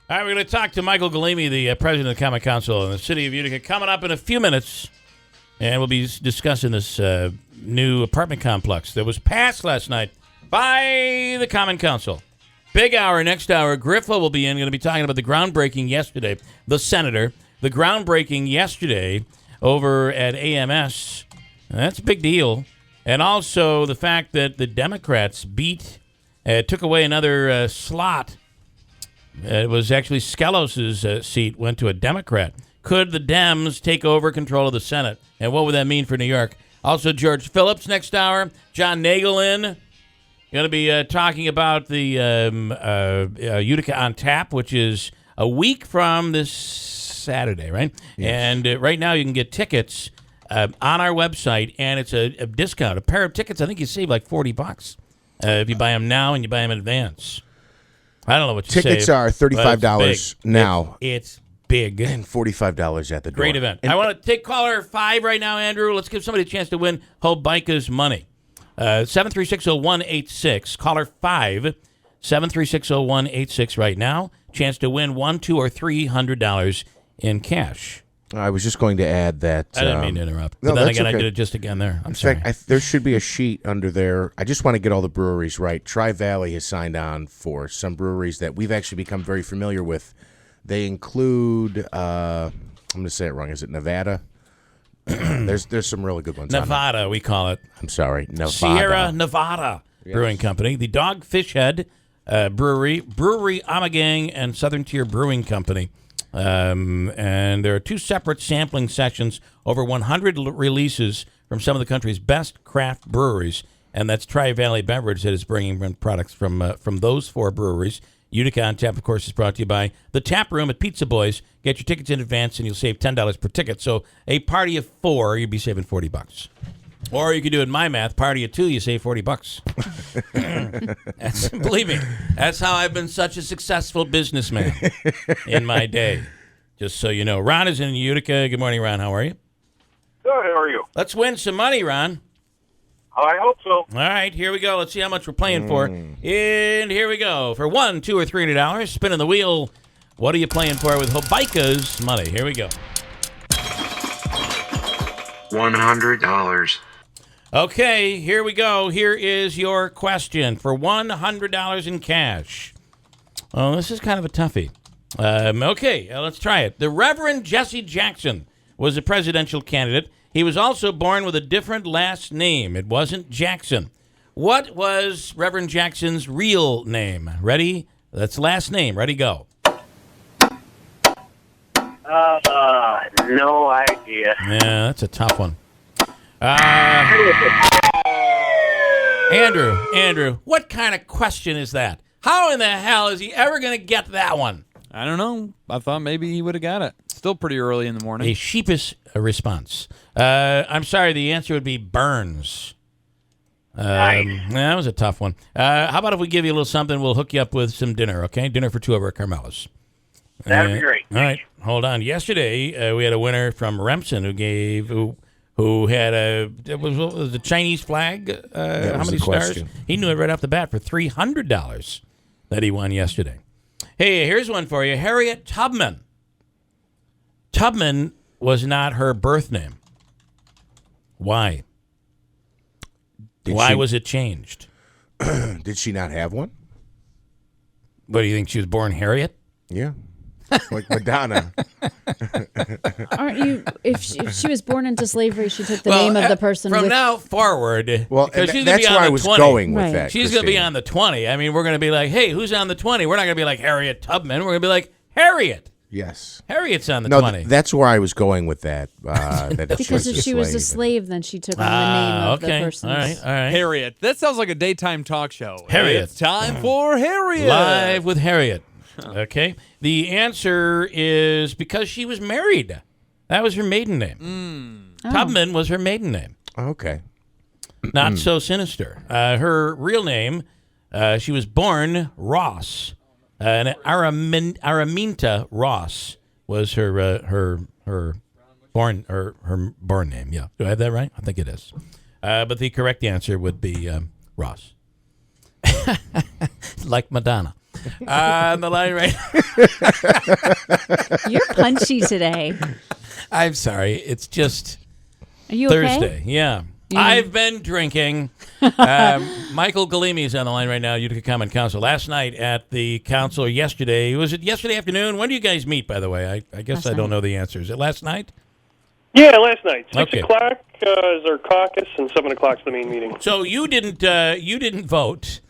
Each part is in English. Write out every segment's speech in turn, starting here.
All right, we're going to talk to Michael Galime, the president of the Common Council in the city of Utica, coming up in a few minutes. And we'll be discussing this new apartment complex that was passed last night by the Common Council. Big hour, next hour. Griffo will be in, going to be talking about the groundbreaking yesterday. The senator, the groundbreaking yesterday over at AMS. That's a big deal. And also the fact that the Democrats took away another slot. It was actually Skelos' seat went to a Democrat. Could the Dems take over control of the Senate? And what would that mean for New York? Also, George Phillips next hour. John Nagelin going to be talking about the Utica on Tap, which is a week from this Saturday, right? Yes. And right now you can get tickets on our website, and it's a discount. A pair of tickets, I think you save like $40 if you buy them now and you buy them in advance. I don't know what you Tickets are $35 now. It's big. And $45 at the door. Great event. I want to take caller 5 right now, Andrew. Let's give somebody a chance to win Hobika's money. 7360186. Caller 5, 7360186 right now. Chance to win $100, $200, or $300 in cash. I was just going to add that. I didn't mean to interrupt. But then again, okay. I did it just again there. I'm sorry. In fact, there should be a sheet under there. I just want to get all the breweries right. Tri-Valley has signed on for some breweries that we've actually become very familiar with. They include, I'm going to say it wrong. Is it Nevada? There's some really good ones. Nevada, we call it. I'm sorry, Nevada. Sierra Nevada Brewing Company, the Dogfish Head Brewery Amagang, and Southern Tier Brewing Company. And there are 2 separate sampling sessions, over 100 releases from some of the country's best craft breweries, and that's Tri-Valley Beverage that is bringing products from those 4 breweries. Utica on Tap, of course, is brought to you by the Tap Room at Pizza Boys. Get your tickets in advance, and you'll save $10 per ticket. So a party of 4, you'd be saving $40. Or you could do it in my math, party of 2, you save $40. Believe me, that's how I've been such a successful businessman in my day. Just so you know. Ron is in Utica. Good morning, Ron. How are you? Good. How are you? Let's win some money, Ron. I hope so. All right, here we go. Let's see how much we're playing for. And here we go. For $100, $200, or $300, spinning the wheel. What are you playing for with Hobika's money? Here we go. $100. Okay, here we go. Here is your question for $100 in cash. Oh, this is kind of a toughie. Okay, let's try it. The Reverend Jesse Jackson was a presidential candidate. He was also born with a different last name. It wasn't Jackson. What was Reverend Jackson's real name? Ready? That's last name. Ready, go. No idea. Yeah, that's a tough one. Andrew, what kind of question is that? How in the hell is he ever going to get that one? I don't know. I thought maybe he would have got it. Still pretty early in the morning. A sheepish response. I'm sorry, the answer would be Burns. That was a tough one. How about if we give you a little something, we'll hook you up with some dinner, okay? Dinner for 2 of our Carmelas. That'd be great. All right, hold on. Yesterday, we had a winner from Remsen who had what was the Chinese flag? How many stars? He knew it right off the bat for $300 that he won yesterday. Hey, here's one for you. Harriet Tubman. Tubman was not her birth name. Why? Why was it changed? Did she not have one? What, do you think she was born Harriet? Yeah. Like Madonna. Aren't you? If she was born into slavery, she took the name of the person. From now forward, well, that's where I was going with that. She's going to be on the 20. I mean, we're going to be like, hey, who's on the 20? We're not going to be like Harriet Tubman. We're going to be like Harriet. Yes. Harriet's on the 20. That's where I was going with that. Because if she was a slave, then she took on the name of the person. All right. Harriet. That sounds like a daytime talk show. Harriet. It's time for Harriet. Live with Harriet. Okay. The answer is because she was married. That was her maiden name. Tubman was her maiden name. Okay. Not so sinister. Her real name, she was born Ross. And Araminta Ross was her born name. Yeah. Do I have that right? I think it is. But the correct answer would be Ross. Like Madonna. On the line right. You're punchy today. I'm sorry. It's just Are you Thursday. okay? Yeah. Yeah. I've been drinking. Michael Galime is on the line right now, Utica Common Council. Last night at the council, or yesterday, was it yesterday afternoon? When do you guys meet, by the way? I guess Last I don't night. know the answer. Is it last night? Yeah, last night. 6 Okay. o'clock is our caucus, and 7 o'clock is the main meeting. So you didn't vote.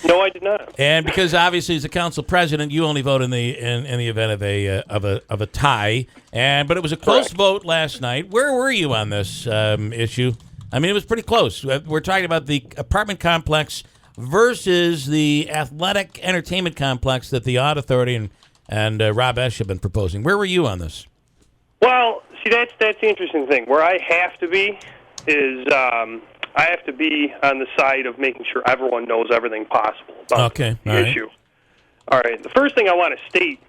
No, I did not. And because obviously as the council president, you only vote in the event of a tie. But it was a close Correct. vote last night. Where were you on this issue? I mean, it was pretty close. We're talking about the apartment complex versus the athletic entertainment complex that the Aud Authority and Rob Esch have been proposing. Where were you on this? Well, see, that's the interesting thing. Where I have to be is I have to be on the side of making sure everyone knows everything possible about Okay, the all right. issue. All right. The first thing I want to state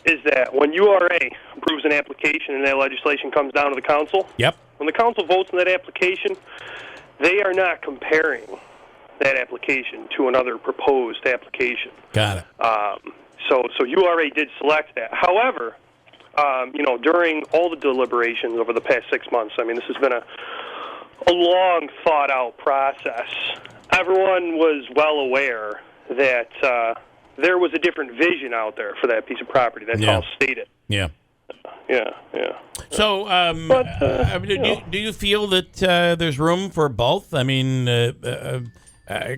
is that when URA approves an application and that legislation comes down to the council, Yep. when the council votes on that application, they are not comparing that application to another proposed application. Got it. So URA did select that. However, during all the deliberations over the past 6 months, I mean, this has been a long, thought-out process. Everyone was well aware that there was a different vision out there for that piece of property. That's Yeah. all stated. Yeah. Yeah. So, do you feel that there's room for both? I mean,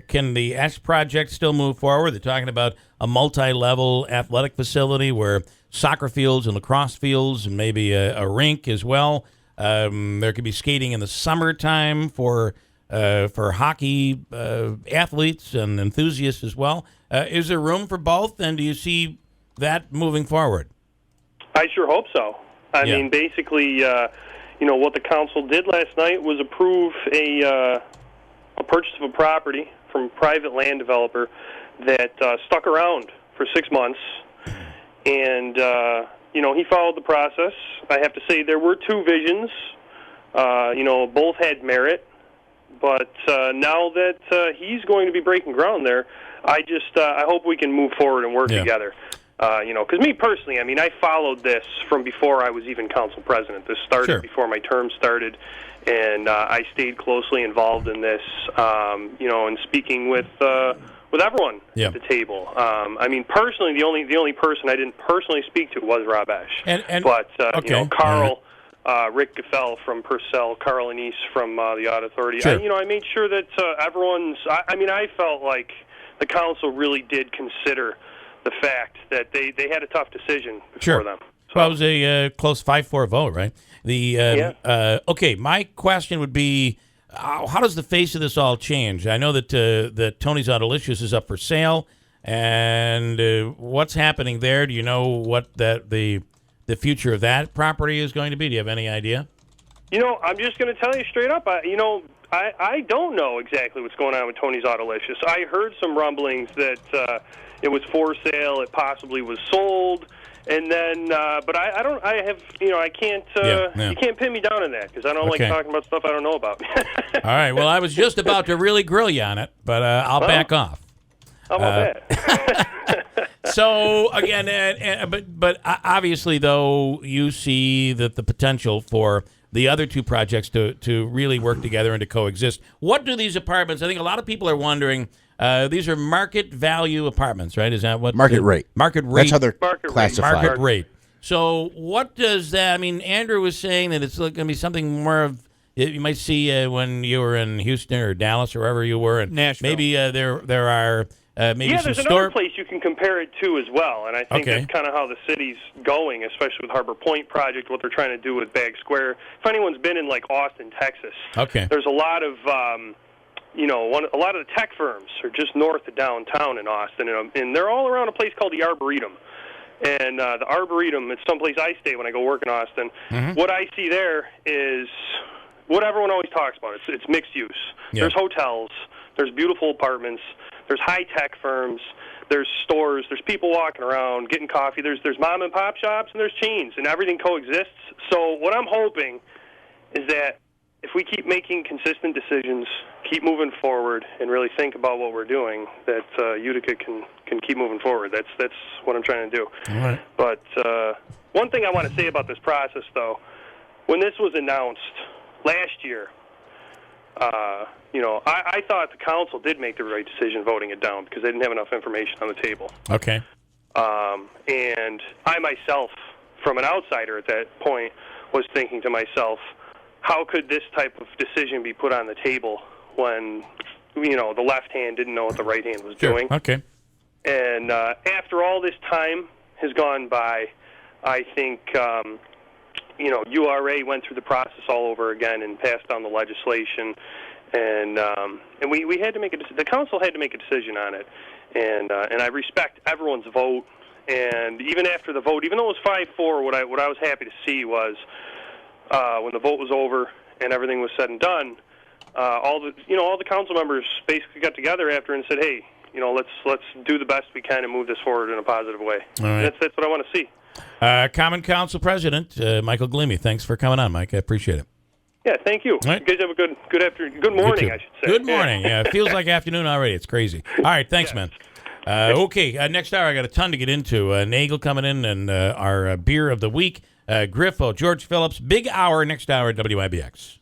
can the Ash project still move forward? They're talking about a multi-level athletic facility where soccer fields and lacrosse fields and maybe a rink as well. There could be skating in the summertime for hockey athletes and enthusiasts as well. Is there room for both, and do you see that moving forward? I sure hope so. I Yeah. mean, basically, what the council did last night was approve a purchase of a property from a private land developer that stuck around for 6 months, and he followed the process. I have to say there were two visions. Both had merit, but now that he's going to be breaking ground there, I hope we can move forward and work Yeah. together. Because me personally, I mean, I followed this from before I was even council president. This started Sure. before my term started, and I stayed closely involved in this, and speaking with everyone Yeah. at the table. I mean, personally, the only person I didn't personally speak to was Rob Esch. But okay. Carl, Rick Gaffel from Purcell, Carl Anise from the Aud Authority. Sure. I made sure that everyone's. I felt like the council really did consider the fact that they had a tough decision before Sure. them. Well, it was a close 5-4 vote, right? Okay, my question would be, how does the face of this all change? I know that Tony's Autolicious is up for sale, and what's happening there? Do you know what the future of that property is going to be? Do you have any idea? I'm just going to tell you straight up. I don't know exactly what's going on with Tony's Autolicious. I heard some rumblings that it was for sale. It possibly was sold. And then, but I don't. I have. I can't. Yeah. You can't pin me down on that because I don't Okay. like talking about stuff I don't know about. All right. Well, I was just about to really grill you on it, but I'll back off. How about that? So again, but obviously, though, you see that the potential for the other two projects to really work together and to coexist. What do these apartments? I think a lot of people are wondering. These are market value apartments, right? Is that what Market rate. Market rate. That's how they're Market rate. classified. Market rate. So what does that? I mean, Andrew was saying that it's going to be something more of you might see when you were in Houston or Dallas or wherever you were, and Nashville. maybe there are maybe Yeah, some there's store. another place you can compare it to as well, and I think Okay. that's kind of how the city's going, especially with Harbor Point Project, what they're trying to do with Bag Square. If anyone's been in like Austin, Texas, Okay. there's a lot of a lot of the tech firms are just north of downtown in Austin, and they're all around a place called the Arboretum. And the Arboretum, it's someplace I stay when I go work in Austin. Mm-hmm. What I see there is what everyone always talks about. It's mixed use. Yeah. There's hotels. There's beautiful apartments. There's high-tech firms. There's stores. There's people walking around getting coffee. There's mom-and-pop shops, and there's chains, and everything coexists. So what I'm hoping is that if we keep making consistent decisions, keep moving forward, and really think about what we're doing, that Utica can can keep moving forward. That's what I'm trying to do. All right. But one thing I want to say about this process, though, when this was announced last year, I thought the council did make the right decision voting it down because they didn't have enough information on the table. Okay. And I myself, from an outsider at that point, was thinking to myself, how could this type of decision be put on the table when, the left hand didn't know what the right hand was doing? Okay. And after all this time has gone by, I think, URA went through the process all over again and passed on the legislation. And we had to make the council had to make a decision on it. And I respect everyone's vote. And even after the vote, even though it was 5-4, what I was happy to see was when the vote was over and everything was said and done, all the council members basically got together after and said, hey, let's do the best we can and move this forward in a positive way. All right. That's what I want to see. Common Council President Michael Galime, thanks for coming on, Mike. I appreciate it. Yeah, thank you. Right. You guys have a good morning, I should say. Good morning. Yeah, it feels like afternoon already. It's crazy. All right, thanks, man. Okay, next hour I got a ton to get into. Nagel coming in and our beer of the week. Griffo, George Phillips. Big hour next hour at WIBX.